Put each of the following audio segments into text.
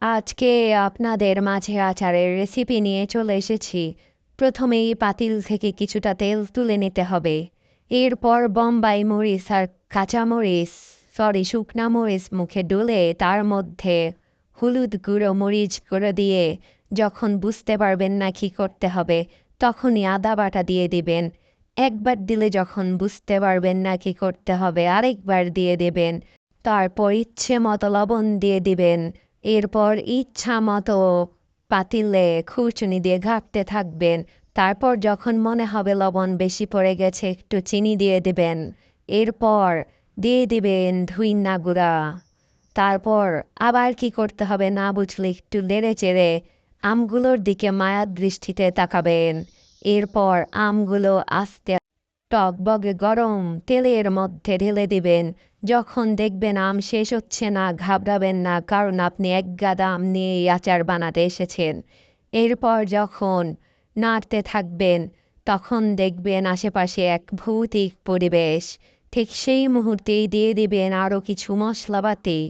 আজকে আপনাদের মাঝে আচারের রেসিপি নিয়ে চলে এসেছি। প্রথমেই পাতিল থেকে কিছুটা তেল তুলে নিতে হবে। এরপর বোম্বাই মরিচ আর শুকনা মরিচ মুখে ডলে তার মধ্যে হলুদ গুঁড়ো মরিচ গুঁড়ো দিয়ে যখন বুঝতে পারবেন না কি করতে হবে, তখনই আদা বাটা দিয়ে দিবেন। একবার দিলে যখন বুঝতে পারবেন না কি করতে হবে, আরেকবার দিয়ে দেবেন। তারপর ইচ্ছে মতো লবণ দিয়ে দিবেন। এরপর ইচ্ছা মতো পাতিলে খুরচুনি দিয়ে ঘাঁটতে থাকবেন। তারপর যখন মনে হবে লবণ বেশি পড়ে গেছে, একটু চিনি দিয়ে দিবেন। এরপর দিয়ে দিবেন ধুইনা গুঁড়া। তারপর আবার কি করতে হবে না বুঝলে একটু নেড়ে চেড়ে আমগুলোর দিকে মায়ার দৃষ্টিতে তাকাবেন। এরপর আমগুলো আস্তে টকবগে গরম তেলের মধ্যে ঢেলে দিবেন। যখন দেখবেন আম শেষ হচ্ছে না, ঘাবড়াবেন না, কারণ আপনি এক গাদা আম নিয়ে এই আচার বানাতে এসেছেন। এরপর যখন নাড়তে থাকবেন, তখন দেখবেন আশেপাশে এক ভৌতিক পরিবেশ। ঠিক সেই মুহূর্তেই দিয়ে দিবেন আরও কিছু মশলাপাতি।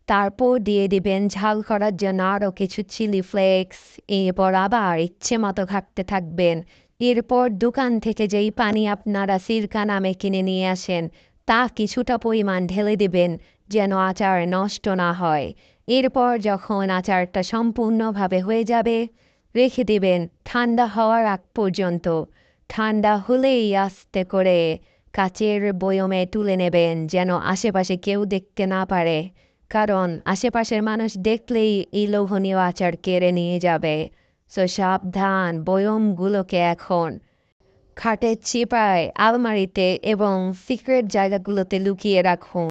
তারপর দিয়ে দিবেন ঝাল করার জন্য আরও কিছু চিলি ফ্লেক্স। এরপর আবার ইচ্ছে মতো ঘাঁটতে থাকবেন। এরপর দোকান থেকে যেই পানি আপনারা সিরকা নামে কিনে নিয়ে আসেন, তা কিছুটা পরিমাণ ঢেলে দিবেন, যেন আচার নষ্ট না হয়। এরপর যখন আচারটা সম্পূর্ণভাবে হয়ে যাবে, রেখে দিবেন ঠান্ডা হওয়ার আগ পর্যন্ত। ঠান্ডা হলেই আস্তে করে কাচের বয়মে তুলে নেবেন, যেন আশেপাশে কেউ দেখতে না পারে, কারণ আশেপাশের মানুষ দেখলেই এই লোভনীয় আচার কেড়ে নিয়ে যাবে। সো সাবধান, বয়মগুলোকে এখন খাটের চিপায়, আলমারিতে এবং সিক্রেট জায়গাগুলোতে লুকিয়ে রাখুন।